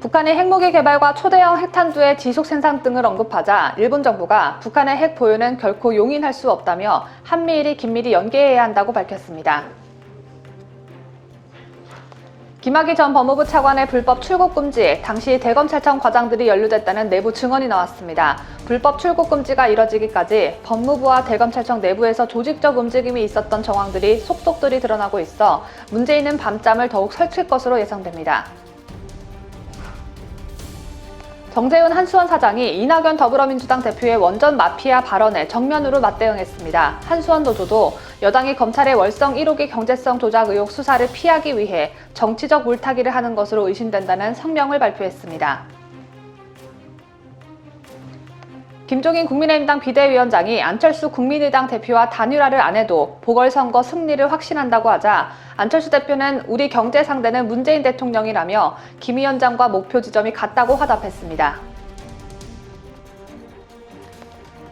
북한이 핵무기 개발과 초대형 핵탄두의 지속 생산 등을 언급하자 일본 정부가 북한의 핵 보유는 결코 용인할 수 없다며 한미일이 긴밀히 연계해야 한다고 밝혔습니다. 김학의 전 법무부 차관의 불법 출국 금지에 당시 대검찰청 과장들이 연루됐다는 내부 증언이 나왔습니다. 불법 출국 금지가 이뤄지기까지 법무부와 대검찰청 내부에서 조직적 움직임이 있었던 정황들이 속속들이 드러나고 있어 문제 있는 밤잠을 더욱 설칠 것으로 예상됩니다. 정재훈 한수원 사장이 이낙연 더불어민주당 대표의 원전 마피아 발언에 정면으로 맞대응했습니다. 한수원 노조도 여당이 검찰의 월성 1호기 경제성 조작 의혹 수사를 피하기 위해 정치적 물타기를 하는 것으로 의심된다는 성명을 발표했습니다. 김종인 국민의힘당 비대위원장이 안철수 국민의당 대표와 단일화를 안 해도 보궐선거 승리를 확신한다고 하자 안철수 대표는 우리 경제 상대는 문재인 대통령이라며 김 위원장과 목표 지점이 같다고 화답했습니다.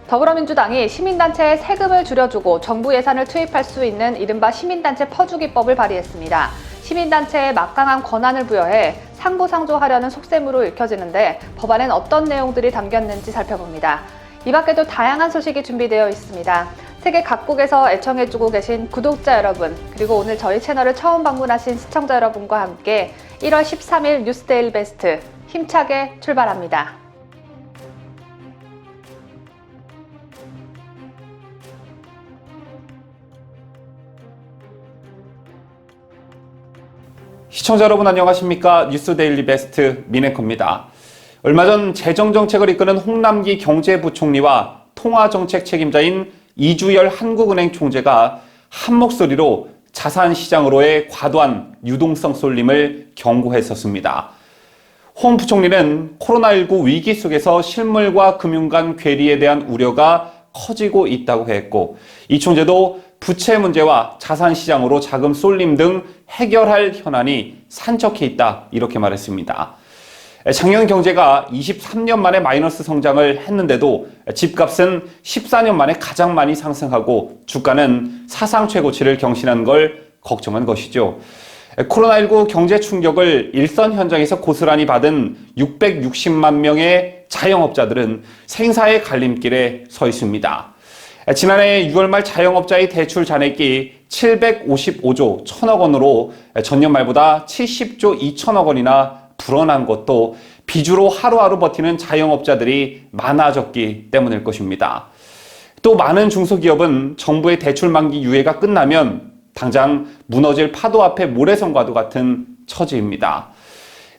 더불어민주당이 시민단체에 세금을 줄여주고 정부 예산을 투입할 수 있는 이른바 시민단체 퍼주기법을 발의했습니다. 시민단체에 막강한 권한을 부여해 상부상조하려는 속셈으로 읽혀지는데 법안엔 어떤 내용들이 담겼는지 살펴봅니다. 이 밖에도 다양한 소식이 준비되어 있습니다. 세계 각국에서 애청해주고 계신 구독자 여러분, 그리고 오늘 저희 채널을 처음 방문하신 시청자 여러분과 함께 1월 13일 뉴스데일리 베스트 힘차게 출발합니다. 시청자 여러분 안녕하십니까? 뉴스데일리 베스트 민앵커입니다. 얼마 전 재정정책을 이끄는 홍남기 경제부총리와 통화정책 책임자인 이주열 한국은행 총재가 한 목소리로 자산시장으로의 과도한 유동성 쏠림을 경고했었습니다. 홍 부총리는 코로나19 위기 속에서 실물과 금융 간 괴리에 대한 우려가 커지고 있다고 했고, 이 총재도 부채 문제와 자산시장으로 자금 쏠림 등 해결할 현안이 산적해 있다, 이렇게 말했습니다. 작년 경제가 23년 만에 마이너스 성장을 했는데도 집값은 14년 만에 가장 많이 상승하고 주가는 사상 최고치를 경신한 걸 걱정한 것이죠. 코로나19 경제 충격을 일선 현장에서 고스란히 받은 660만 명의 자영업자들은 생사의 갈림길에 서 있습니다. 지난해 6월 말 자영업자의 대출 잔액이 755조 1천억 원으로 전년 말보다 70조 2천억 원이나 불어난 것도 빚으로 하루하루 버티는 자영업자들이 많아졌기 때문일 것입니다. 또 많은 중소기업은 정부의 대출 만기 유예가 끝나면 당장 무너질 파도 앞에 모래성과도 같은 처지입니다.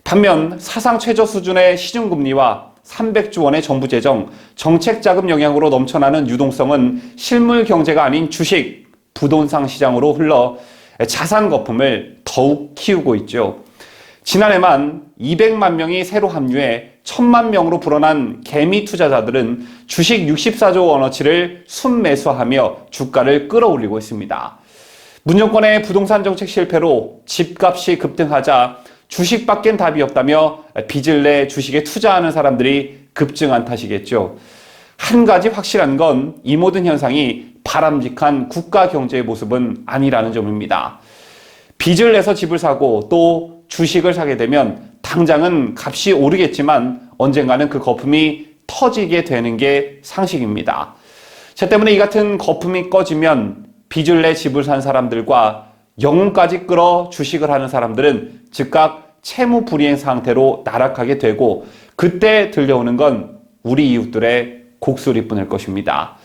반면 사상 최저 수준의 시중금리와 300조 원의 정부 재정, 정책 자금 영향으로 넘쳐나는 유동성은 실물 경제가 아닌 주식, 부동산 시장으로 흘러 자산 거품을 더욱 키우고 있죠. 지난해만 200만 명이 새로 합류해 1000만 명으로 불어난 개미 투자자들은 주식 64조 원어치를 순매수하며 주가를 끌어올리고 있습니다. 문정권의 부동산 정책 실패로 집값이 급등하자 주식밖엔 답이 없다며 빚을 내 주식에 투자하는 사람들이 급증한 탓이겠죠. 한 가지 확실한 건 이 모든 현상이 바람직한 국가 경제의 모습은 아니라는 점입니다. 빚을 내서 집을 사고 또 주식을 사게 되면 당장은 값이 오르겠지만 언젠가는 그 거품이 터지게 되는 게 상식입니다. 저 때문에 이 같은 거품이 꺼지면 빚을 내 집을 산 사람들과 영혼까지 끌어 주식을 하는 사람들은 즉각 채무 불이행 상태로 나락하게 되고, 그때 들려오는 건 우리 이웃들의 곡소리뿐일 것입니다.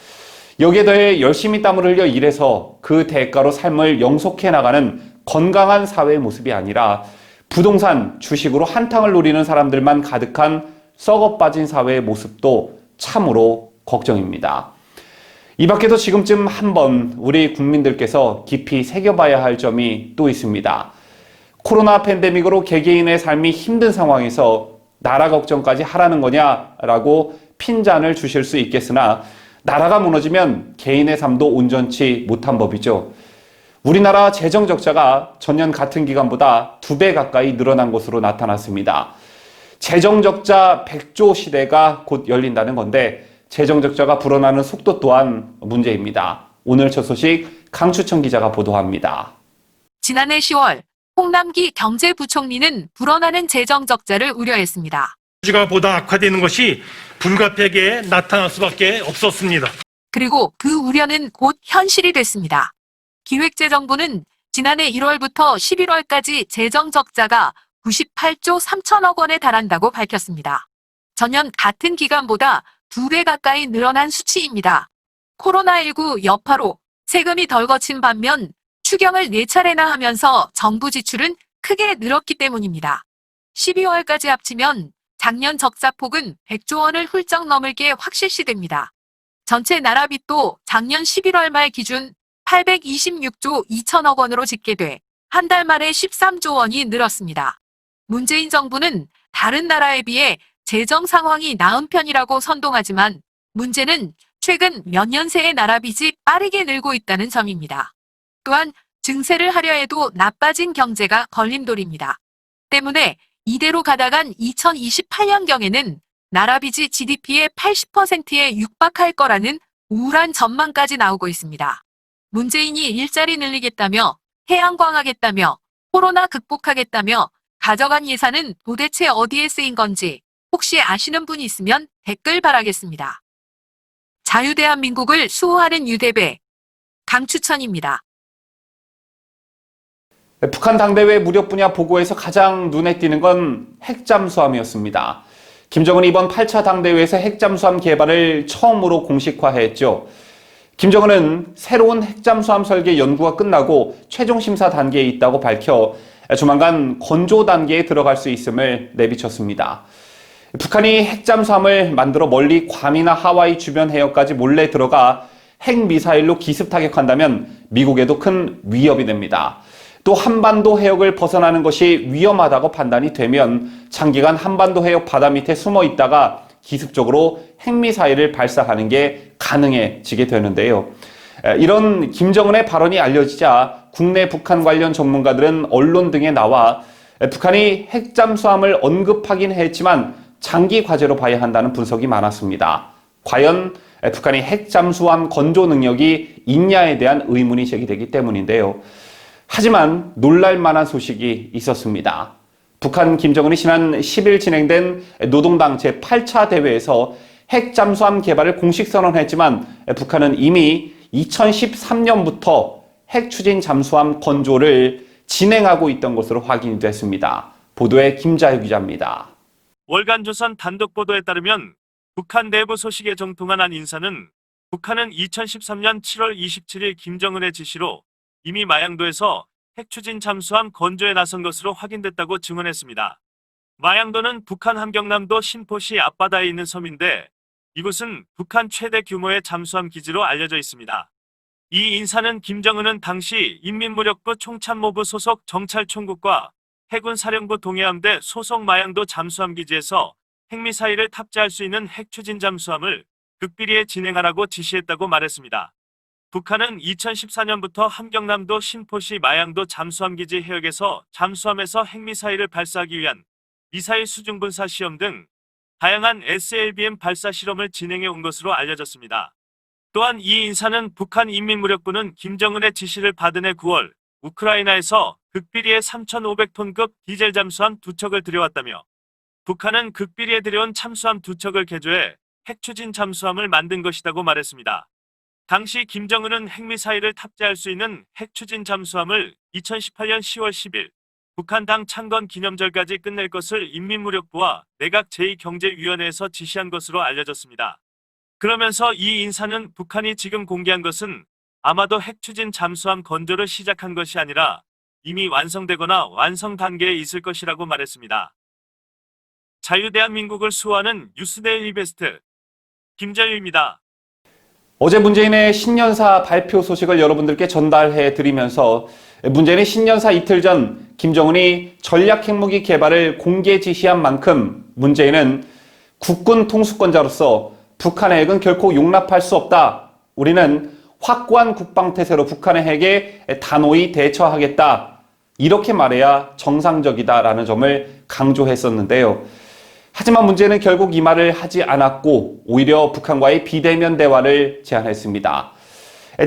여기에 더해 열심히 땀을 흘려 일해서 그 대가로 삶을 영속해 나가는 건강한 사회의 모습이 아니라 부동산, 주식으로 한탕을 노리는 사람들만 가득한 썩어 빠진 사회의 모습도 참으로 걱정입니다. 이 밖에도 지금쯤 한번 우리 국민들께서 깊이 새겨봐야 할 점이 또 있습니다. 코로나 팬데믹으로 개개인의 삶이 힘든 상황에서 나라 걱정까지 하라는 거냐라고 핀잔을 주실 수 있겠으나, 나라가 무너지면 개인의 삶도 온전치 못한 법이죠. 우리나라 재정 적자가 전년 같은 기간보다 2배 가까이 늘어난 것으로 나타났습니다. 재정 적자 100조 시대가 곧 열린다는 건데 재정 적자가 불어나는 속도 또한 문제입니다. 오늘 첫 소식 강추천 기자가 보도합니다. 지난해 10월 홍남기 경제부총리는 불어나는 재정 적자를 우려했습니다. 수지가 보다 악화되는 것이 불가피하게 나타날 수밖에 없었습니다. 그리고 그 우려는 곧 현실이 됐습니다. 기획재정부는 지난해 1월부터 11월까지 재정 적자가 98조 3천억 원에 달한다고 밝혔습니다. 전년 같은 기간보다 2배 가까이 늘어난 수치입니다. 코로나19 여파로 세금이 덜 거친 반면 추경을 4차례나 하면서 정부 지출은 크게 늘었기 때문입니다. 12월까지 합치면 작년 적자폭은 100조 원을 훌쩍 넘을 게 확실시됩니다. 전체 나라빚도 작년 11월 말 기준 826조 2천억 원으로 집계돼 한 달 만에 13조 원이 늘었습니다. 문재인 정부는 다른 나라에 비해 재정 상황이 나은 편이라고 선동하지만 문제는 최근 몇 년 새의 나라빚이 빠르게 늘고 있다는 점입니다. 또한 증세를 하려 해도 나빠진 경제가 걸림돌입니다. 때문에 이대로 가다간 2028년경에는 나라빚이 GDP의 80%에 육박할 거라는 우울한 전망까지 나오고 있습니다. 문재인이 일자리 늘리겠다며 해양광하겠다며 코로나 극복하겠다며 가져간 예산은 도대체 어디에 쓰인 건지 혹시 아시는 분 있으면 댓글 바라겠습니다. 자유대한민국을 수호하는 유대배 강추천입니다. 북한 당대회 무력 분야 보고에서 가장 눈에 띄는 건 핵잠수함이었습니다. 김정은이 이번 8차 당대회에서 핵잠수함 개발을 처음으로 공식화했죠. 김정은은 새로운 핵잠수함 설계 연구가 끝나고 최종 심사 단계에 있다고 밝혀 조만간 건조 단계에 들어갈 수 있음을 내비쳤습니다. 북한이 핵잠수함을 만들어 멀리 괌이나 하와이 주변 해역까지 몰래 들어가 핵미사일로 기습 타격한다면 미국에도 큰 위협이 됩니다. 또 한반도 해역을 벗어나는 것이 위험하다고 판단이 되면 장기간 한반도 해역 바다 밑에 숨어 있다가 기습적으로 핵미사일을 발사하는 게 가능해지게 되는데요. 이런 김정은의 발언이 알려지자 국내 북한 관련 전문가들은 언론 등에 나와 북한이 핵잠수함을 언급하긴 했지만 장기 과제로 봐야 한다는 분석이 많았습니다. 과연 북한이 핵잠수함 건조 능력이 있냐에 대한 의문이 제기되기 때문인데요. 하지만 놀랄만한 소식이 있었습니다. 북한 김정은이 지난 10일 진행된 노동당 제8차 대회에서 핵잠수함 개발을 공식 선언했지만 북한은 이미 2013년부터 핵추진 잠수함 건조를 진행하고 있던 것으로 확인이 됐습니다. 보도에 김자유 기자입니다. 월간 조선 단독 보도에 따르면 북한 내부 소식에 정통한 한 인사는 북한은 2013년 7월 27일 김정은의 지시로 이미 마양도에서 핵추진 잠수함 건조에 나선 것으로 확인됐다고 증언했습니다. 마양도는 북한 함경남도 신포시 앞바다에 있는 섬인데 이곳은 북한 최대 규모의 잠수함 기지로 알려져 있습니다. 이 인사는 김정은은 당시 인민무력부 총참모부 소속 정찰총국과 해군사령부 동해함대 소속 마양도 잠수함 기지에서 핵미사일을 탑재할 수 있는 핵추진 잠수함을 극비리에 진행하라고 지시했다고 말했습니다. 북한은 2014년부터 함경남도 신포시 마양도 잠수함 기지 해역에서 잠수함에서 핵미사일을 발사하기 위한 미사일 수중분사 시험 등 다양한 SLBM 발사 실험을 진행해 온 것으로 알려졌습니다. 또한 이 인사는 북한 인민무력부는 김정은의 지시를 받은 해 9월 우크라이나에서 극비리에 3,500톤급 디젤 잠수함 2척을 들여왔다며 북한은 극비리에 들여온 참수함 2척을 개조해 핵추진 잠수함을 만든 것이라고 말했습니다. 당시 김정은은 핵미사일을 탑재할 수 있는 핵추진 잠수함을 2018년 10월 10일 북한 당 창건 기념절까지 끝낼 것을 인민무력부와 내각 제2경제위원회에서 지시한 것으로 알려졌습니다. 그러면서 이 인사는 북한이 지금 공개한 것은 아마도 핵추진 잠수함 건조를 시작한 것이 아니라 이미 완성되거나 완성 단계에 있을 것이라고 말했습니다. 자유대한민국을 수호하는 뉴스데일리 베스트 김자유입니다. 어제 문재인의 신년사 발표 소식을 여러분들께 전달해 드리면서 문재인의 신년사 이틀 전 김정은이 전략핵무기 개발을 공개 지시한 만큼 문재인은 국군 통수권자로서 북한의 핵은 결코 용납할 수 없다. 우리는 확고한 국방태세로 북한의 핵에 단호히 대처하겠다. 이렇게 말해야 정상적이다라는 점을 강조했었는데요. 하지만 문제는 결국 이 말을 하지 않았고 오히려 북한과의 비대면 대화를 제안했습니다.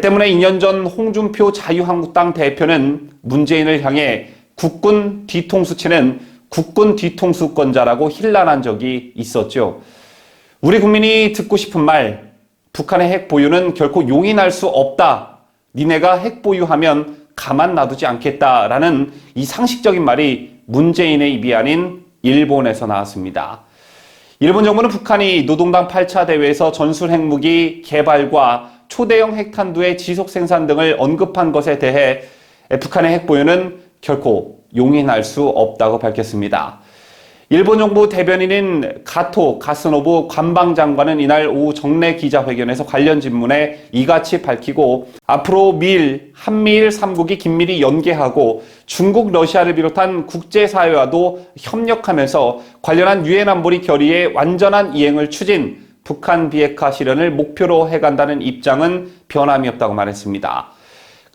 때문에 2년 전 홍준표 자유한국당 대표는 문재인을 향해 국군 뒤통수치는 국군 뒤통수권자라고 힐난한 적이 있었죠. 우리 국민이 듣고 싶은 말, 북한의 핵 보유는 결코 용인할 수 없다. 니네가 핵 보유하면 가만 놔두지 않겠다라는 이 상식적인 말이 문재인의 입이 아닌 일본에서 나왔습니다. 일본 정부는 북한이 노동당 8차 대회에서 전술 핵무기 개발과 초대형 핵탄두의 지속 생산 등을 언급한 것에 대해 북한의 핵 보유는 결코 용인할 수 없다고 밝혔습니다. 일본 정부 대변인인 가토 가스노부 관방장관은 이날 오후 정례 기자회견에서 관련 질문에 이같이 밝히고 앞으로 한미일 3국이 긴밀히 연계하고 중국, 러시아를 비롯한 국제사회와도 협력하면서 관련한 유엔 안보리 결의의 완전한 이행을 추진, 북한 비핵화 실현을 목표로 해간다는 입장은 변함이 없다고 말했습니다.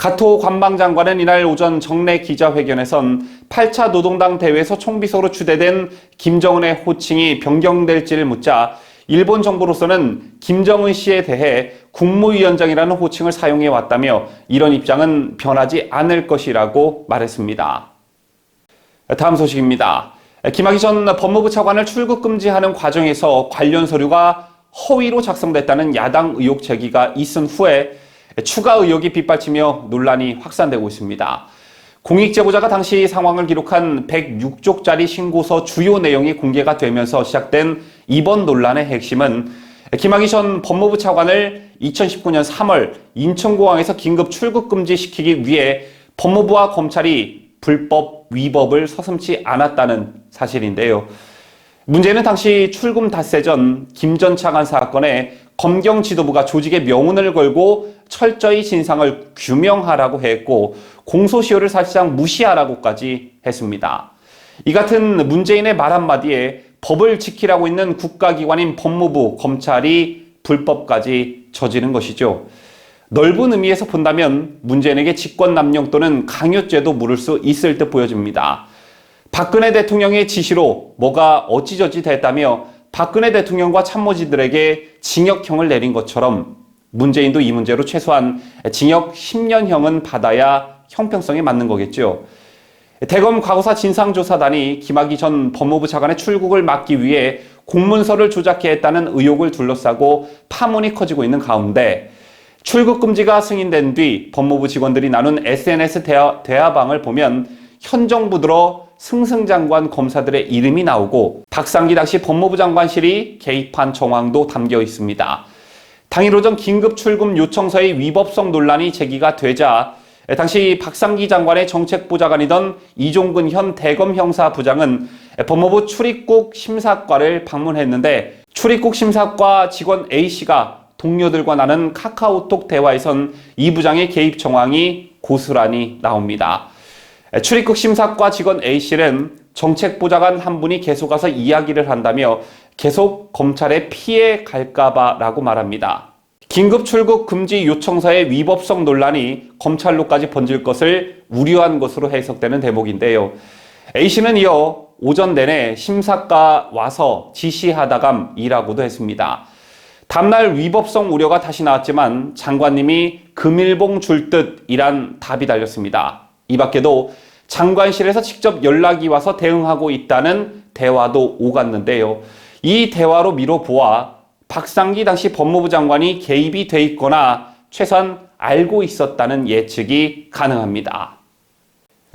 가토 관방장관은 이날 오전 정례 기자회견에선 8차 노동당 대회에서 총비서로 추대된 김정은의 호칭이 변경될지를 묻자 일본 정부로서는 김정은 씨에 대해 국무위원장이라는 호칭을 사용해 왔다며 이런 입장은 변하지 않을 것이라고 말했습니다. 다음 소식입니다. 김학의 전 법무부 차관을 출국 금지하는 과정에서 관련 서류가 허위로 작성됐다는 야당 의혹 제기가 있은 후에 추가 의혹이 빗발치며 논란이 확산되고 있습니다. 공익제보자가 당시 상황을 기록한 106쪽짜리 신고서 주요 내용이 공개가 되면서 시작된 이번 논란의 핵심은 김학의 전 법무부 차관을 2019년 3월 인천공항에서 긴급 출국 금지시키기 위해 법무부와 검찰이 불법 위법을 서슴지 않았다는 사실인데요. 문제는 당시 출금 닷새 전 김 전 차관 사건에 검경 지도부가 조직의 명운을 걸고 철저히 진상을 규명하라고 했고 공소시효를 사실상 무시하라고까지 했습니다. 이 같은 문재인의 말 한마디에 법을 지키라고 있는 국가기관인 법무부, 검찰이 불법까지 저지른 것이죠. 넓은 의미에서 본다면 문재인에게 직권남용 또는 강요죄도 물을 수 있을 듯 보여집니다. 박근혜 대통령의 지시로 뭐가 어찌저찌 됐다며 박근혜 대통령과 참모진들에게 징역형을 내린 것처럼 문재인도 이 문제로 최소한 징역 10년형은 받아야 형평성에 맞는 거겠죠. 대검 과거사 진상조사단이 김학의 전 법무부 차관의 출국을 막기 위해 공문서를 조작했다는 의혹을 둘러싸고 파문이 커지고 있는 가운데 출국 금지가 승인된 뒤 법무부 직원들이 나눈 SNS 대화방을 보면 현 정부 들어 승승장구한 검사들의 이름이 나오고 박상기 당시 법무부 장관실이 개입한 정황도 담겨 있습니다. 당일 오전 긴급 출금 요청서의 위법성 논란이 제기가 되자 당시 박상기 장관의 정책보좌관이던 이종근 현 대검 형사부장은 법무부 출입국 심사과를 방문했는데 출입국 심사과 직원 A씨가 동료들과 나눈 카카오톡 대화에선 이 부장의 개입 정황이 고스란히 나옵니다. 출입국 심사과 직원 A씨는 정책보좌관 한 분이 계속 와서 이야기를 한다며 계속 검찰에 피해 갈까봐 라고 말합니다. 긴급 출국 금지 요청서의 위법성 논란이 검찰로까지 번질 것을 우려한 것으로 해석되는 대목인데요. A씨는 이어 오전 내내 심사과 와서 지시하다감이라고도 했습니다. 다음날 위법성 우려가 다시 나왔지만 장관님이 금일봉 줄 듯이란 답이 달렸습니다. 이 밖에도 장관실에서 직접 연락이 와서 대응하고 있다는 대화도 오갔는데요. 이 대화로 미뤄보아 박상기 당시 법무부 장관이 개입이 돼 있거나 최소한 알고 있었다는 예측이 가능합니다.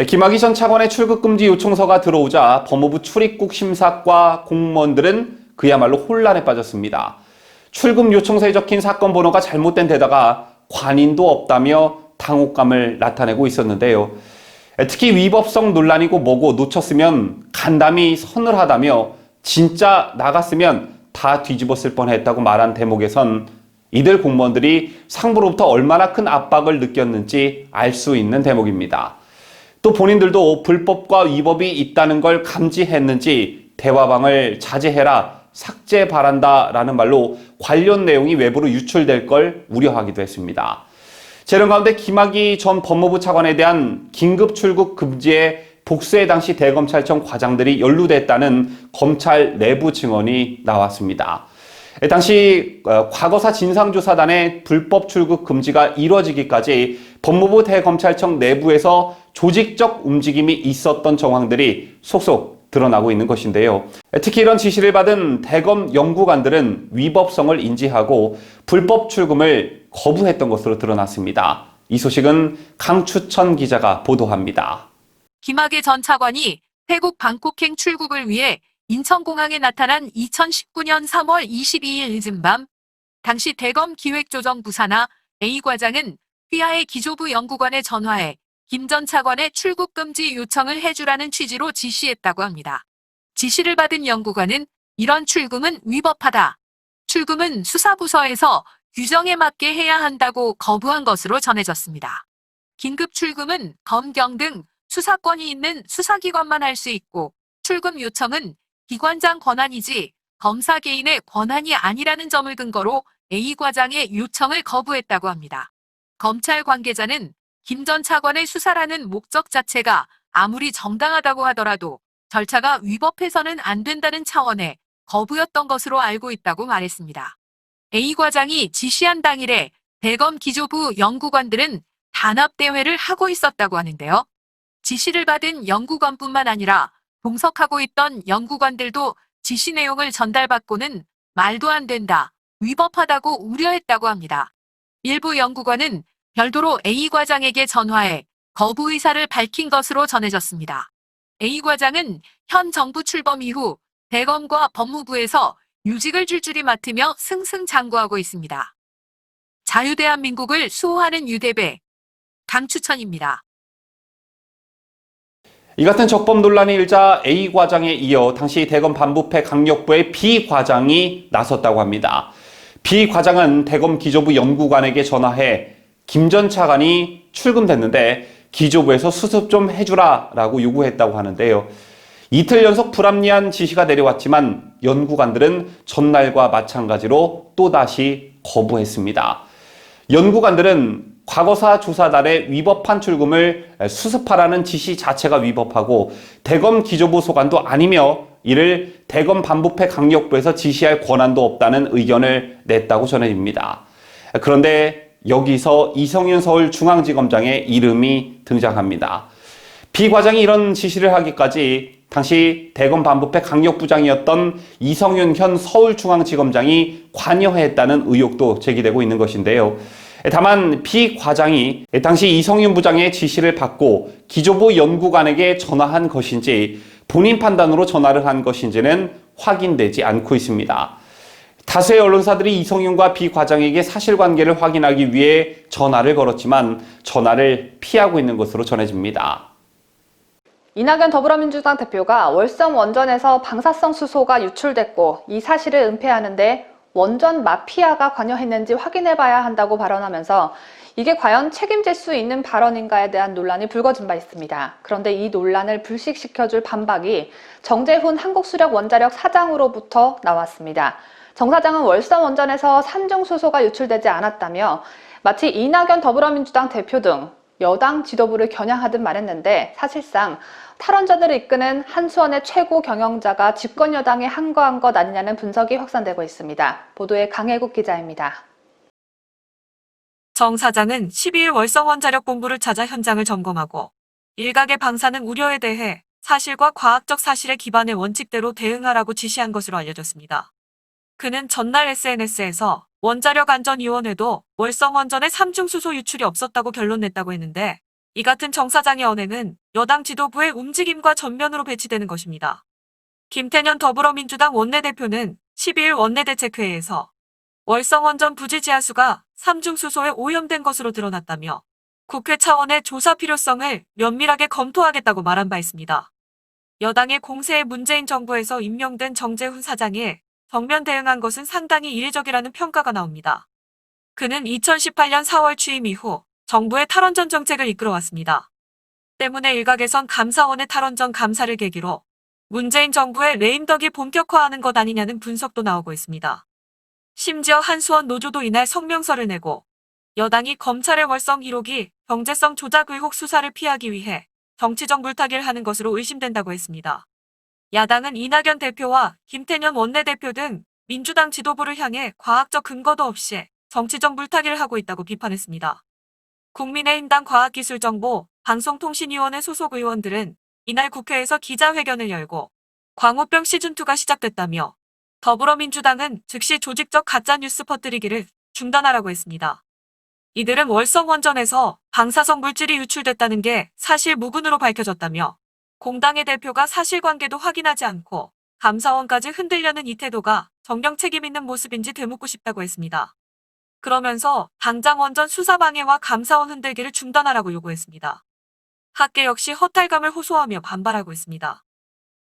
김학의 전 차관의 출국금지 요청서가 들어오자 법무부 출입국 심사과 공무원들은 그야말로 혼란에 빠졌습니다. 출금 요청서에 적힌 사건 번호가 잘못된 데다가 관인도 없다며 당혹감을 나타내고 있었는데요. 특히 위법성 논란이고 뭐고 놓쳤으면 간담이 서늘하다며 진짜 나갔으면 다 뒤집었을 뻔했다고 말한 대목에선 이들 공무원들이 상부로부터 얼마나 큰 압박을 느꼈는지 알 수 있는 대목입니다. 또 본인들도 불법과 위법이 있다는 걸 감지했는지 대화방을 자제해라, 삭제 바란다 라는 말로 관련 내용이 외부로 유출될 걸 우려하기도 했습니다. 재론 가운데 김학의 전 법무부 차관에 대한 긴급 출국 금지에 복수의 당시 대검찰청 과장들이 연루됐다는 검찰 내부 증언이 나왔습니다. 당시 과거사 진상조사단의 불법 출국 금지가 이뤄지기까지 법무부 대검찰청 내부에서 조직적 움직임이 있었던 정황들이 속속 드러나고 있는 것인데요. 특히 이런 지시를 받은 대검 연구관들은 위법성을 인지하고 불법 출금을 거부했던 것으로 드러났습니다. 이 소식은 강추천 기자가 보도합니다. 김학의 전 차관이 태국 방콕행 출국을 위해 인천공항에 나타난 2019년 3월 22일 늦은 밤, 당시 대검 기획조정부 산하 A 과장은 휘하의 기조부 연구관에 전화해 김 전 차관의 출국 금지 요청을 해주라는 취지로 지시했다고 합니다. 지시를 받은 연구관은 이런 출금은 위법하다. 출금은 수사부서에서 규정에 맞게 해야 한다고 거부한 것으로 전해졌습니다. 긴급 출금은 검경 등 수사권이 있는 수사기관만 할 수 있고 출금 요청은 기관장 권한이지 검사 개인의 권한이 아니라는 점을 근거로 A 과장의 요청을 거부했다고 합니다. 검찰 관계자는 김 전 차관의 수사라는 목적 자체가 아무리 정당하다고 하더라도 절차가 위법해서는 안 된다는 차원의 거부였던 것으로 알고 있다고 말했습니다. A 과장이 지시한 당일에 대검 기조부 연구관들은 단합대회를 하고 있었다고 하는데요. 지시를 받은 연구관뿐만 아니라 동석하고 있던 연구관들도 지시 내용을 전달받고는 말도 안 된다, 위법하다고 우려했다고 합니다. 일부 연구관은 별도로 A 과장에게 전화해 거부 의사를 밝힌 것으로 전해졌습니다. A 과장은 현 정부 출범 이후 대검과 법무부에서 유직을 줄줄이 맡으며 승승장구하고 있습니다. 자유대한민국을 수호하는 유대배, 강추천입니다. 이 같은 적법 논란이 일자 A 과장에 이어 당시 대검 반부패 강력부의 B 과장이 나섰다고 합니다. B 과장은 대검 기조부 연구관에게 전화해 김 전 차관이 출금됐는데 기조부에서 수습 좀 해주라 라고 요구했다고 하는데요. 이틀 연속 불합리한 지시가 내려왔지만 연구관들은 전날과 마찬가지로 또다시 거부했습니다. 연구관들은 과거사 조사단의 위법한 출금을 수습하라는 지시 자체가 위법하고 대검 기조부 소관도 아니며 이를 대검 반부패 강력부에서 지시할 권한도 없다는 의견을 냈다고 전해집니다. 그런데 여기서 이성윤 서울중앙지검장의 이름이 등장합니다. B 과장이 이런 지시를 하기까지 당시 대검 반부패 강력부장이었던 이성윤 현 서울중앙지검장이 관여했다는 의혹도 제기되고 있는 것인데요. 다만 B 과장이 당시 이성윤 부장의 지시를 받고 기조부 연구관에게 전화한 것인지 본인 판단으로 전화를 한 것인지는 확인되지 않고 있습니다. 다수의 언론사들이 이성윤과 B 과장에게 사실관계를 확인하기 위해 전화를 걸었지만 전화를 피하고 있는 것으로 전해집니다. 이낙연 더불어민주당 대표가 월성 원전에서 방사성 수소가 유출됐고 이 사실을 은폐하는데 원전 마피아가 관여했는지 확인해봐야 한다고 발언하면서 이게 과연 책임질 수 있는 발언인가에 대한 논란이 불거진 바 있습니다. 그런데 이 논란을 불식시켜줄 반박이 정재훈 한국수력원자력 사장으로부터 나왔습니다. 정 사장은 월성 원전에서 산중수소가 유출되지 않았다며 마치 이낙연 더불어민주당 대표 등 여당 지도부를 겨냥하듯 말했는데 사실상 탈원전을 이끄는 한수원의 최고 경영자가 집권 여당에 항거한 것 아니냐는 분석이 확산되고 있습니다. 보도에 강혜국 기자입니다. 정 사장은 12일 월성원자력 본부를 찾아 현장을 점검하고 일각의 방사능 우려에 대해 사실과 과학적 사실에 기반해 원칙대로 대응하라고 지시한 것으로 알려졌습니다. 그는 전날 SNS에서 원자력안전위원회도 월성원전에 삼중수소 유출이 없었다고 결론냈다고 했는데 이 같은 정 사장의 언행은 여당 지도부의 움직임과 전면으로 배치되는 것입니다. 김태년 더불어민주당 원내대표는 12일 원내대책회의에서 월성원전 부지 지하수가 삼중수소에 오염된 것으로 드러났다며 국회 차원의 조사 필요성을 면밀하게 검토하겠다고 말한 바 있습니다. 여당의 공세에 문재인 정부에서 임명된 정재훈 사장이 정면 대응한 것은 상당히 이례적이라는 평가가 나옵니다. 그는 2018년 4월 취임 이후 정부의 탈원전 정책을 이끌어왔습니다. 때문에 일각에선 감사원의 탈원전 감사를 계기로 문재인 정부의 레임덕이 본격화하는 것 아니냐는 분석도 나오고 있습니다. 심지어 한수원 노조도 이날 성명서를 내고 여당이 검찰의 월성 1호기 경제성 조작 의혹 수사를 피하기 위해 정치적 물타기를 하는 것으로 의심된다고 했습니다. 야당은 이낙연 대표와 김태년 원내대표 등 민주당 지도부를 향해 과학적 근거도 없이 정치적 물타기를 하고 있다고 비판했습니다. 국민의힘당 과학기술정보 방송통신위원회 소속 의원들은 이날 국회에서 기자회견을 열고 광우병 시즌2가 시작됐다며 더불어민주당은 즉시 조직적 가짜뉴스 퍼뜨리기를 중단하라고 했습니다. 이들은 월성 원전에서 방사성 물질이 유출됐다는 게 사실 무근으로 밝혀졌다며 공당의 대표가 사실관계도 확인하지 않고 감사원까지 흔들려는 이 태도가 정령 책임 있는 모습인지 되묻고 싶다고 했습니다. 그러면서 당장 원전 수사 방해와 감사원 흔들기를 중단하라고 요구했습니다. 학계 역시 허탈감을 호소하며 반발하고 있습니다.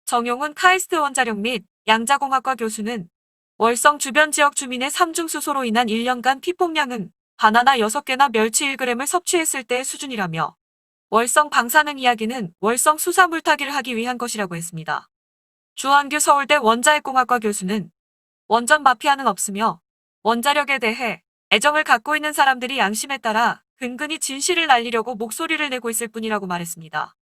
정용훈 카이스트 원자력 및 양자공학과 교수는 월성 주변 지역 주민의 삼중수소로 인한 1년간 피폭량은 바나나 6개나 멸치 1g을 섭취했을 때의 수준이라며 월성 방사능 이야기는 월성 수사 물타기를 하기 위한 것이라고 했습니다. 주한규 서울대 원자핵공학과 교수는 원전 마피아는 없으며 원자력에 대해 애정을 갖고 있는 사람들이 양심에 따라 근근히 진실을 날리려고 목소리를 내고 있을 뿐이라고 말했습니다.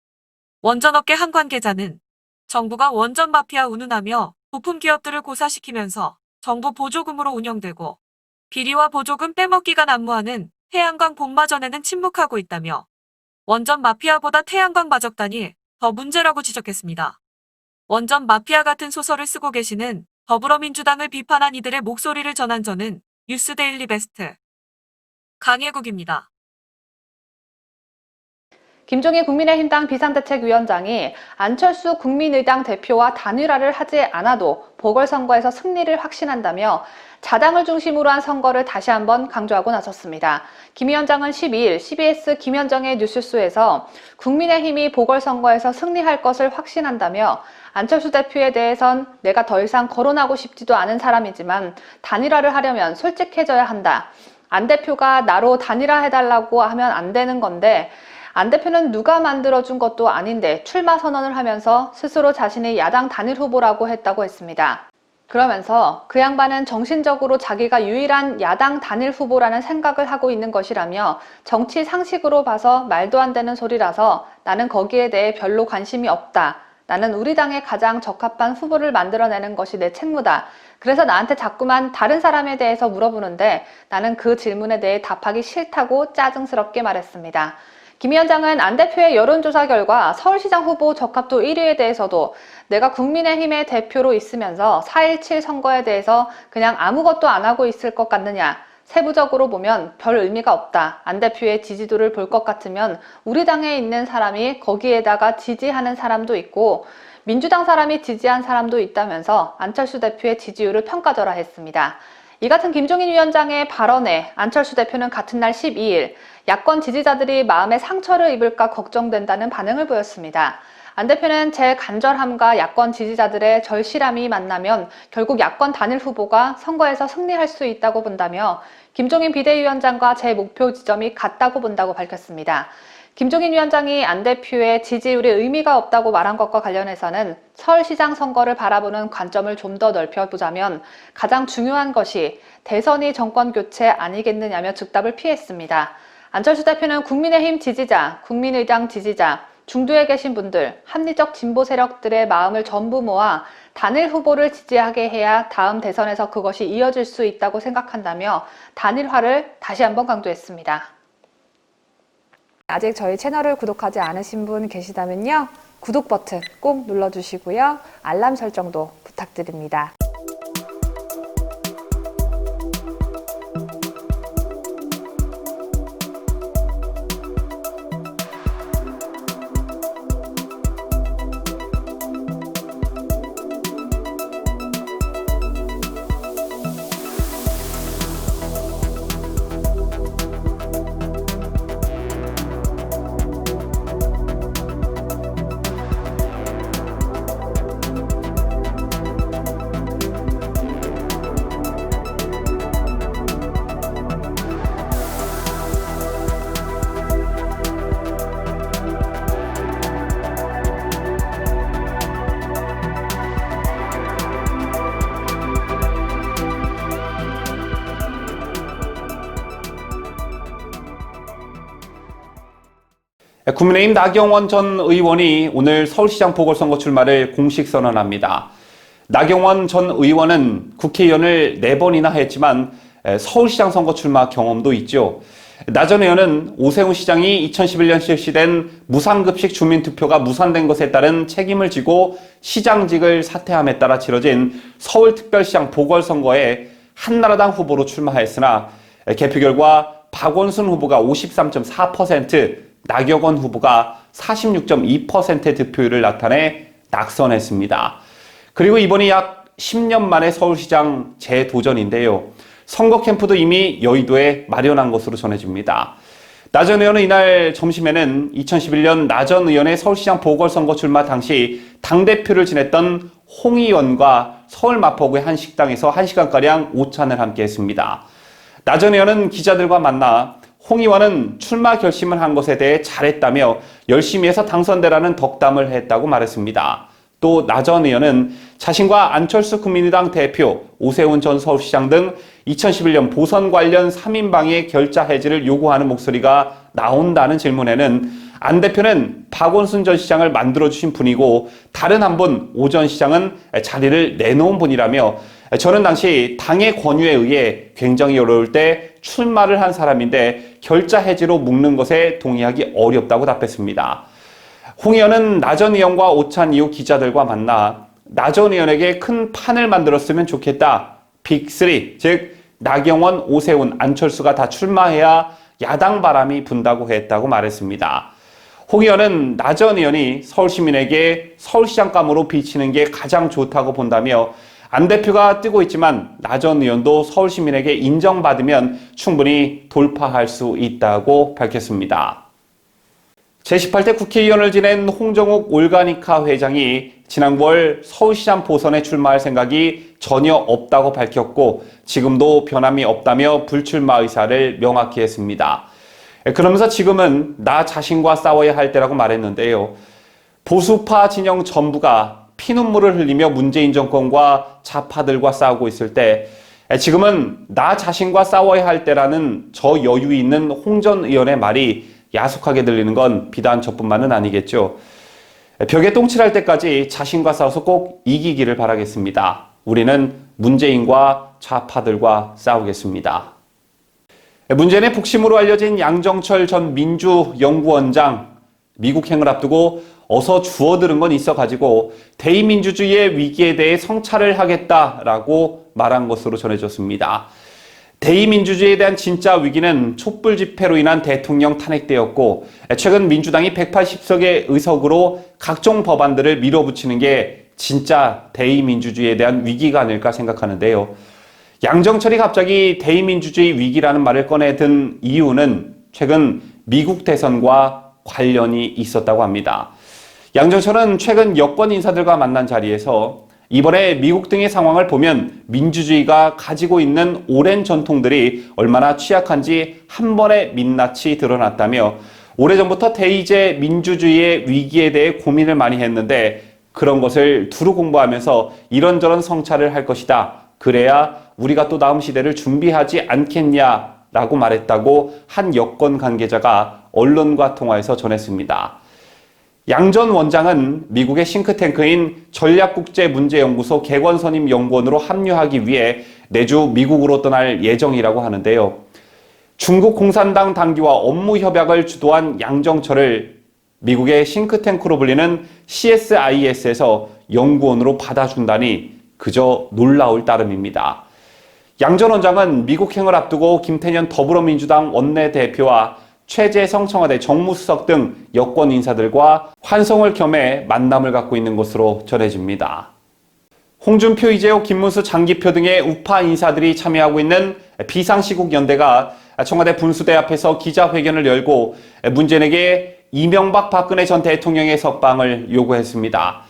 원전업계 한 관계자는 정부가 원전 마피아 운운하며 부품 기업들을 고사시키면서 정부 보조금으로 운영되고 비리와 보조금 빼먹기가 난무하는 태양광 복마전에는 침묵하고 있다며 원전 마피아보다 태양광 마적단이 더 문제라고 지적했습니다. 원전 마피아 같은 소설을 쓰고 계시는 더불어민주당을 비판한 이들의 목소리를 전한 저는 뉴스데일리 베스트 강혜국입니다. 김종인 국민의힘당 비상대책위원장이 안철수 국민의당 대표와 단일화를 하지 않아도 보궐선거에서 승리를 확신한다며 자당을 중심으로 한 선거를 다시 한번 강조하고 나섰습니다. 김 위원장은 12일 CBS 김현정의 뉴스쇼에서 국민의힘이 보궐선거에서 승리할 것을 확신한다며 안철수 대표에 대해선 내가 더 이상 거론하고 싶지도 않은 사람이지만 단일화를 하려면 솔직해져야 한다. 안 대표가 나로 단일화해달라고 하면 안 되는 건데 안 대표는 누가 만들어준 것도 아닌데 출마 선언을 하면서 스스로 자신이 야당 단일 후보라고 했다고 했습니다. 그러면서 그 양반은 정신적으로 자기가 유일한 야당 단일 후보라는 생각을 하고 있는 것이라며 정치 상식으로 봐서 말도 안 되는 소리라서 나는 거기에 대해 별로 관심이 없다. 나는 우리 당에 가장 적합한 후보를 만들어내는 것이 내 책무다. 그래서 나한테 자꾸만 다른 사람에 대해서 물어보는데 나는 그 질문에 대해 답하기 싫다고 짜증스럽게 말했습니다. 김 위원장은 안 대표의 여론조사 결과 서울시장 후보 적합도 1위에 대해서도 내가 국민의힘의 대표로 있으면서 4.17 선거에 대해서 그냥 아무것도 안 하고 있을 것 같느냐. 세부적으로 보면 별 의미가 없다. 안 대표의 지지도를 볼 것 같으면 우리 당에 있는 사람이 거기에다가 지지하는 사람도 있고 민주당 사람이 지지한 사람도 있다면서 안철수 대표의 지지율을 평가절하 했습니다. 이 같은 김종인 위원장의 발언에 안철수 대표는 같은 날 12일 야권 지지자들이 마음에 상처를 입을까 걱정된다는 반응을 보였습니다. 안 대표는 제 간절함과 야권 지지자들의 절실함이 만나면 결국 야권 단일 후보가 선거에서 승리할 수 있다고 본다며 김종인 비대위원장과 제 목표 지점이 같다고 본다고 밝혔습니다. 김종인 위원장이 안 대표의 지지율에 의미가 없다고 말한 것과 관련해서는 서울시장 선거를 바라보는 관점을 좀 더 넓혀보자면 가장 중요한 것이 대선이 정권 교체 아니겠느냐며 즉답을 피했습니다. 안철수 대표는 국민의힘 지지자, 국민의당 지지자, 중도에 계신 분들, 합리적 진보 세력들의 마음을 전부 모아 단일 후보를 지지하게 해야 다음 대선에서 그것이 이어질 수 있다고 생각한다며 단일화를 다시 한번 강조했습니다. 아직 저희 채널을 구독하지 않으신 분 계시다면요. 구독 버튼 꼭 눌러주시고요. 알람 설정도 부탁드립니다. 국민의힘 나경원 전 의원이 오늘 서울시장 보궐선거 출마를 공식 선언합니다. 나경원 전 의원은 국회의원을 4번이나 했지만 서울시장 선거 출마 경험도 있죠. 나전 의원은 오세훈 시장이 2011년 실시된 무상급식 주민투표가 무산된 것에 따른 책임을 지고 시장직을 사퇴함에 따라 치러진 서울특별시장 보궐선거에 한나라당 후보로 출마했으나 개표 결과 박원순 후보가 53.4%, 나경원 후보가 46.2%의 득표율을 나타내 낙선했습니다. 그리고 이번이 약 10년 만에 서울시장 재도전인데요. 선거 캠프도 이미 여의도에 마련한 것으로 전해집니다. 나전 의원은 이날 점심에는 2011년 나전 의원의 서울시장 보궐선거 출마 당시 당대표를 지냈던 홍 의원과 서울 마포구의 한 식당에서 1시간가량 오찬을 함께 했습니다. 나전 의원은 기자들과 만나 홍 의원은 출마 결심을 한 것에 대해 잘했다며 열심히 해서 당선되라는 덕담을 했다고 말했습니다. 또 나전 의원은 자신과 안철수 국민의당 대표, 오세훈 전 서울시장 등 2011년 보선 관련 3인방의 결자 해지를 요구하는 목소리가 나온다는 질문에는 안 대표는 박원순 전 시장을 만들어주신 분이고 다른 한 분, 오 전 시장은 자리를 내놓은 분이라며 저는 당시 당의 권유에 의해 굉장히 어려울 때 출마를 한 사람인데 결자 해지로 묶는 것에 동의하기 어렵다고 답했습니다. 홍 의원은 나전 의원과 오찬 이후 기자들과 만나 나전 의원에게 큰 판을 만들었으면 좋겠다. 빅3, 즉 나경원, 오세훈, 안철수가 다 출마해야 야당 바람이 분다고 했다고 말했습니다. 홍 의원은 나전 의원이 서울 시민에게 서울시장감으로 비치는 게 가장 좋다고 본다며 안 대표가 뜨고 있지만 나전 의원도 서울 시민에게 인정받으면 충분히 돌파할 수 있다고 밝혔습니다. 제18대 국회의원을 지낸 홍정욱 올가니카 회장이 지난 9월 서울시장 보선에 출마할 생각이 전혀 없다고 밝혔고 지금도 변함이 없다며 불출마 의사를 명확히 했습니다. 그러면서 지금은 나 자신과 싸워야 할 때라고 말했는데요. 보수파 진영 전부가 피눈물을 흘리며 문재인 정권과 좌파들과 싸우고 있을 때 지금은 나 자신과 싸워야 할 때라는 저 여유 있는 홍 전 의원의 말이 야속하게 들리는 건 비단 저뿐만은 아니겠죠. 벽에 똥칠할 때까지 자신과 싸워서 꼭 이기기를 바라겠습니다. 우리는 문재인과 좌파들과 싸우겠습니다. 문재인의 복심으로 알려진 양정철 전 민주연구원장 미국행을 앞두고 어서 주워들은 건 있어가지고 대의민주주의의 위기에 대해 성찰을 하겠다라고 말한 것으로 전해졌습니다. 대의민주주의에 대한 진짜 위기는 촛불 집회로 인한 대통령 탄핵 때였고 최근 민주당이 180석의 의석으로 각종 법안들을 밀어붙이는 게 진짜 대의민주주의에 대한 위기가 아닐까 생각하는데요. 양정철이 갑자기 대의민주주의 위기라는 말을 꺼내든 이유는 최근 미국 대선과 관련이 있었다고 합니다. 양정철은 최근 여권 인사들과 만난 자리에서 이번에 미국 등의 상황을 보면 민주주의가 가지고 있는 오랜 전통들이 얼마나 취약한지 한 번에 민낯이 드러났다며 오래전부터 대의제 민주주의의 위기에 대해 고민을 많이 했는데 그런 것을 두루 공부하면서 이런저런 성찰을 할 것이다. 그래야 우리가 또 다음 시대를 준비하지 않겠냐라고 말했다고 한 여권 관계자가 언론과 통화에서 전했습니다. 양 전 원장은 미국의 싱크탱크인 전략국제문제연구소 개건선임연구원으로 합류하기 위해 내주 미국으로 떠날 예정이라고 하는데요. 중국 공산당 당규와 업무 협약을 주도한 양정철을 미국의 싱크탱크로 불리는 CSIS에서 연구원으로 받아준다니 그저 놀라울 따름입니다. 양 전 원장은 미국행을 앞두고 김태년 더불어민주당 원내대표와 최재성 청와대 정무수석 등 여권 인사들과 환송을 겸해 만남을 갖고 있는 것으로 전해집니다. 홍준표, 이재호, 김문수, 장기표 등의 우파 인사들이 참여하고 있는 비상시국연대가 청와대 분수대 앞에서 기자회견을 열고 문재인에게 이명박 박근혜 전 대통령의 석방을 요구했습니다.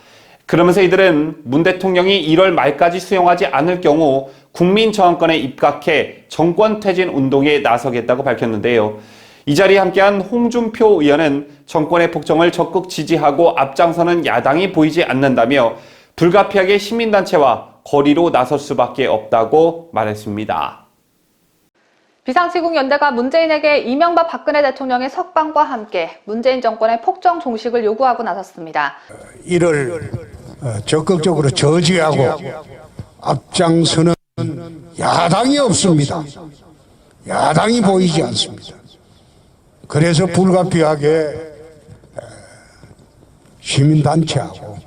그러면서 이들은 문 대통령이 1월 말까지 수용하지 않을 경우 국민저항권에 입각해 정권퇴진 운동에 나서겠다고 밝혔는데요. 이 자리에 함께한 홍준표 의원은 정권의 폭정을 적극 지지하고 앞장서는 야당이 보이지 않는다며 불가피하게 시민단체와 거리로 나설 수밖에 없다고 말했습니다. 비상시국연대가 문재인에게 이명박 박근혜 대통령의 석방과 함께 문재인 정권의 폭정 종식을 요구하고 나섰습니다. 이를 적극적으로 저지하고 앞장서는 야당이 없습니다. 야당이 보이지 않습니다. 그래서 불가피하게 시민단체하고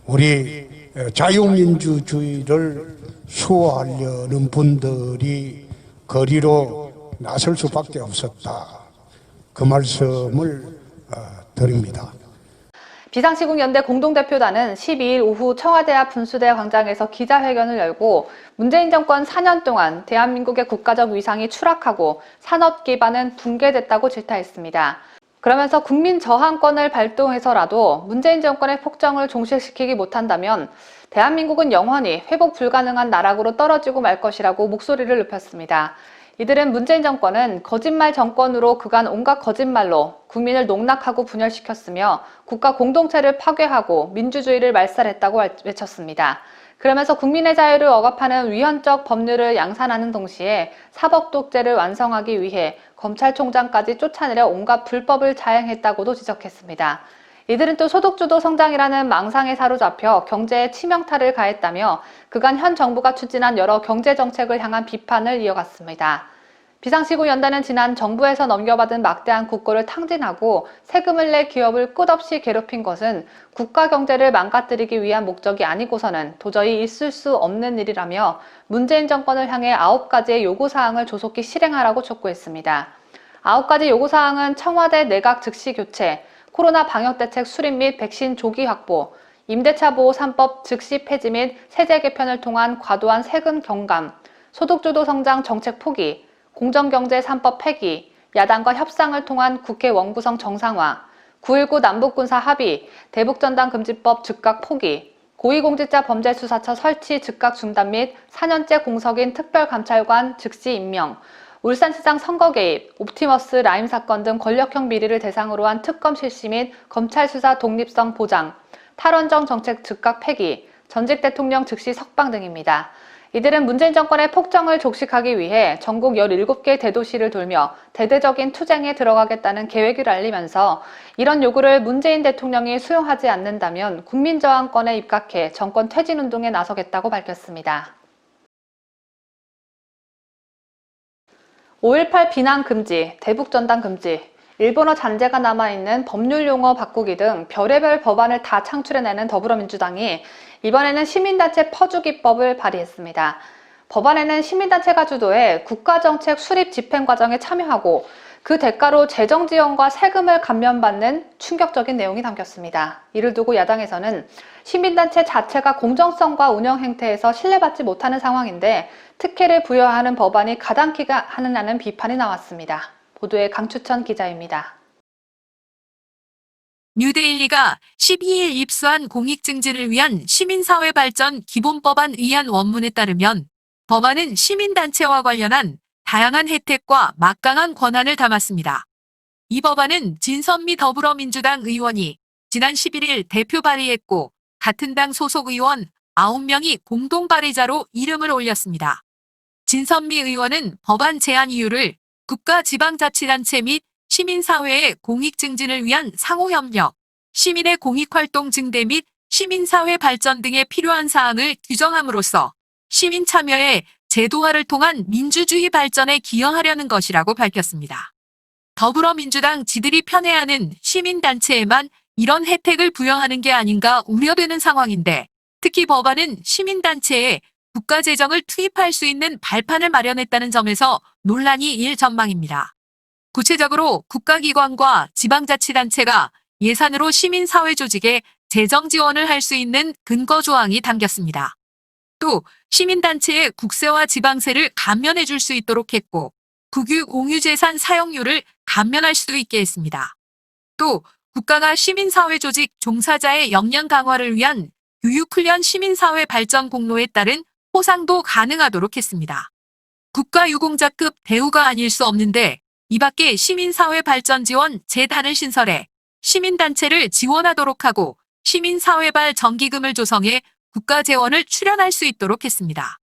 우리 자유민주주의를 수호하려는 분들이 거리로 나설 수밖에 없었다. 그 말씀을 드립니다. 비상시국연대 공동대표단은 12일 오후 청와대 앞 분수대 광장에서 기자회견을 열고 문재인 정권 4년 동안 대한민국의 국가적 위상이 추락하고 산업 기반은 붕괴됐다고 질타했습니다. 그러면서 국민 저항권을 발동해서라도 문재인 정권의 폭정을 종식시키지 못한다면 대한민국은 영원히 회복 불가능한 나락으로 떨어지고 말 것이라고 목소리를 높였습니다. 이들은 문재인 정권은 거짓말 정권으로 그간 온갖 거짓말로 국민을 농락하고 분열시켰으며 국가 공동체를 파괴하고 민주주의를 말살했다고 외쳤습니다. 그러면서 국민의 자유를 억압하는 위헌적 법률을 양산하는 동시에 사법독재를 완성하기 위해 검찰총장까지 쫓아내려 온갖 불법을 자행했다고도 지적했습니다. 이들은 또 소득주도 성장이라는 망상에 사로잡혀 경제에 치명타를 가했다며 그간 현 정부가 추진한 여러 경제정책을 향한 비판을 이어갔습니다. 비상시국연대는 지난 정부에서 넘겨받은 막대한 국고를 탕진하고 세금을 내 기업을 끝없이 괴롭힌 것은 국가 경제를 망가뜨리기 위한 목적이 아니고서는 도저히 있을 수 없는 일이라며 문재인 정권을 향해 9가지의 요구사항을 조속히 실행하라고 촉구했습니다. 9가지 요구사항은 청와대 내각 즉시 교체, 코로나 방역대책 수립 및 백신 조기 확보, 임대차 보호 3법 즉시 폐지 및 세제 개편을 통한 과도한 세금 경감, 소득주도 성장 정책 포기, 공정경제 3법 폐기, 야당과 협상을 통한 국회 원구성 정상화, 9.19 남북군사 합의, 대북전단 금지법 즉각 포기, 고위공직자 범죄수사처 설치 즉각 중단 및 4년째 공석인 특별감찰관 즉시 임명, 울산시장 선거 개입, 옵티머스 라임 사건 등 권력형 비리를 대상으로 한 특검 실시 및 검찰 수사 독립성 보장, 탈원정 정책 즉각 폐기, 전직 대통령 즉시 석방 등입니다. 이들은 문재인 정권의 폭정을 족식하기 위해 전국 17개 대도시를 돌며 대대적인 투쟁에 들어가겠다는 계획을 알리면서 이런 요구를 문재인 대통령이 수용하지 않는다면 국민저항권에 입각해 정권 퇴진운동에 나서겠다고 밝혔습니다. 5.18 비난 금지, 대북전단 금지, 일본어 잔재가 남아있는 법률 용어 바꾸기 등 별의별 법안을 다 창출해내는 더불어민주당이 이번에는 시민단체 퍼주기법을 발의했습니다. 법안에는 시민단체가 주도해 국가정책 수립 집행 과정에 참여하고 그 대가로 재정지원과 세금을 감면받는 충격적인 내용이 담겼습니다. 이를 두고 야당에서는 시민단체 자체가 공정성과 운영 행태에서 신뢰받지 못하는 상황인데 특혜를 부여하는 법안이 가당키가 하느냐는 비판이 나왔습니다. 보도에 강추천 기자입니다. 뉴데일리가 12일 입수한 공익증진을 위한 시민사회 발전 기본법안 의안 원문에 따르면 법안은 시민단체와 관련한 다양한 혜택과 막강한 권한을 담았습니다. 이 법안은 진선미 더불어민주당 의원이 지난 11일 대표 발의했고 같은 당 소속 의원 9명이 공동 발의자로 이름을 올렸습니다. 진선미 의원은 법안 제안 이유를 국가지방자치단체 및 시민사회의 공익증진을 위한 상호협력, 시민의 공익활동 증대 및 시민사회 발전 등에 필요한 사항을 규정함으로써 시민 참여의 제도화를 통한 민주주의 발전에 기여하려는 것이라고 밝혔습니다. 더불어민주당 지들이 편애하는 시민단체에만 이런 혜택을 부여하는 게 아닌가 우려되는 상황인데 특히 법안은 시민단체에 국가재정을 투입할 수 있는 발판을 마련했다는 점에서 논란이 일 전망입니다. 구체적으로 국가기관과 지방자치단체가 예산으로 시민사회 조직에 재정 지원을 할 수 있는 근거 조항이 담겼습니다. 또 시민단체의 국세와 지방세를 감면해 줄 수 있도록 했고 국유 공유재산 사용료를 감면할 수도 있게 했습니다. 또 국가가 시민사회 조직 종사자의 역량 강화를 위한 교육훈련 시민사회 발전 공로에 따른 포상도 가능하도록 했습니다. 국가유공자급 대우가 아닐 수 없는데 이 밖에 시민사회 발전 지원 재단을 신설해 시민단체를 지원하도록 하고 시민사회발 정기금을 조성해 국가재원을 출연할 수 있도록 했습니다.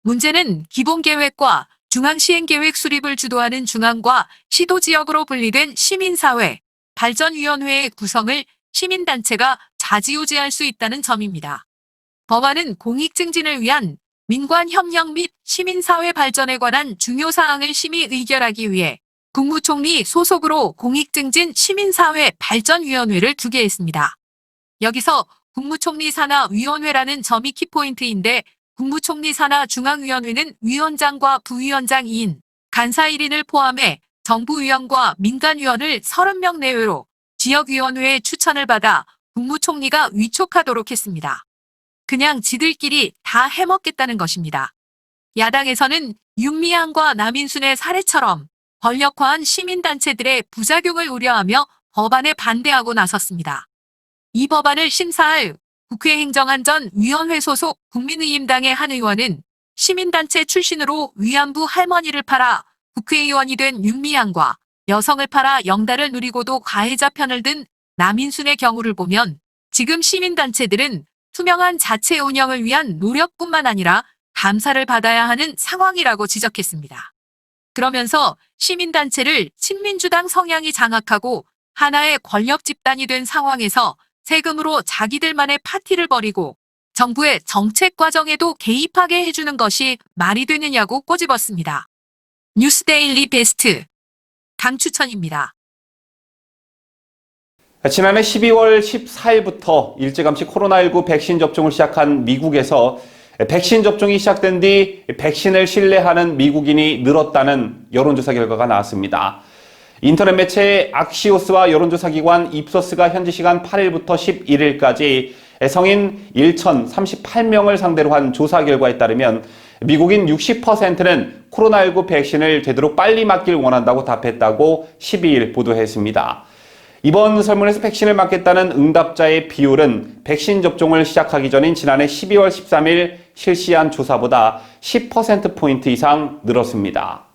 문제는 기본계획과 중앙시행계획 수립을 주도하는 중앙과 시도지역으로 분리된 시민사회 발전위원회의 구성을 시민단체가 좌지우지할 수 있다는 점입니다. 법안은 공익증진을 위한 민관협력 및 시민사회 발전에 관한 중요 사항을 심의 의결하기 위해 국무총리 소속으로 공익증진 시민사회 발전위원회를 두개했습니다. 여기서 국무총리 산하위원회라는 점이 키포인트인데 국무총리 산하중앙위원회는 위원장과 부위원장 2인, 간사 1인을 포함해 정부위원과 민간위원을 30명 내외로 지역위원회의 추천을 받아 국무총리가 위촉하도록 했습니다. 그냥 지들끼리 다 해먹겠다는 것입니다. 야당에서는 윤미향과 남인순의 사례처럼 권력화한 시민단체들의 부작용을 우려하며 법안에 반대하고 나섰습니다. 이 법안을 심사할 국회행정안전위원회 소속 국민의힘당의 한 의원은 시민단체 출신으로 위안부 할머니를 팔아 국회의원이 된 윤미향과 여성을 팔아 영달을 누리고도 가해자 편을 든 남인순의 경우를 보면 지금 시민단체들은 투명한 자체 운영을 위한 노력뿐만 아니라 감사를 받아야 하는 상황이라고 지적했습니다. 그러면서 시민단체를 친민주당 성향이 장악하고 하나의 권력 집단이 된 상황에서 세금으로 자기들만의 파티를 벌이고 정부의 정책 과정에도 개입하게 해주는 것이 말이 되느냐고 꼬집었습니다. 뉴스데일리 베스트 강추천입니다. 지난해 12월 14일부터 일찌감치 코로나19 백신 접종을 시작한 미국에서 백신 접종이 시작된 뒤 백신을 신뢰하는 미국인이 늘었다는 여론조사 결과가 나왔습니다. 인터넷 매체 악시오스와 여론조사기관 입소스가 현지 시간 8일부터 11일까지 성인 1,038명을 상대로 한 조사 결과에 따르면 미국인 60%는 코로나19 백신을 되도록 빨리 맞길 원한다고 답했다고 12일 보도했습니다. 이번 설문에서 백신을 맞겠다는 응답자의 비율은 백신 접종을 시작하기 전인 지난해 12월 13일 실시한 조사보다 10%포인트 이상 늘었습니다.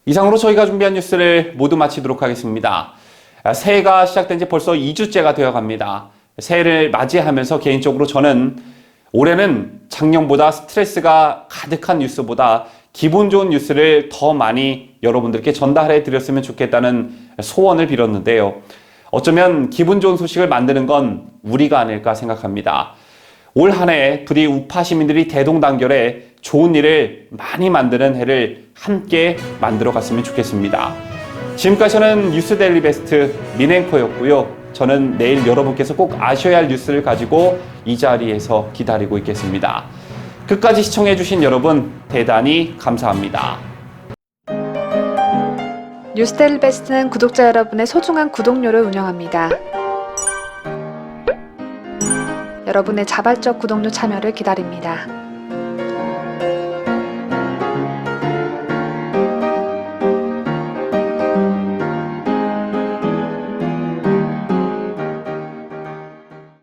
이상으로 저희가 준비한 뉴스를 모두 마치도록 하겠습니다. 새해가 시작된 지 벌써 2주째가 되어갑니다. 새해를 맞이하면서 개인적으로 저는 올해는 작년보다 스트레스가 가득한 뉴스보다 기분 좋은 뉴스를 더 많이 여러분들께 전달해 드렸으면 좋겠다는 소원을 빌었는데요. 어쩌면 기분 좋은 소식을 만드는 건 우리가 아닐까 생각합니다. 올 한 해 부디 우파 시민들이 대동단결해 좋은 일을 많이 만드는 해를 함께 만들어 갔으면 좋겠습니다. 지금까지 저는 뉴스데일리 베스트 민앵커였고요. 저는 내일 여러분께서 꼭 아셔야 할 뉴스를 가지고 이 자리에서 기다리고 있겠습니다. 끝까지 시청해주신 여러분 대단히 감사합니다. 뉴스데일리 베스트는 구독자 여러분의 소중한 구독료를 운영합니다. 여러분의 자발적 구독료 참여를 기다립니다.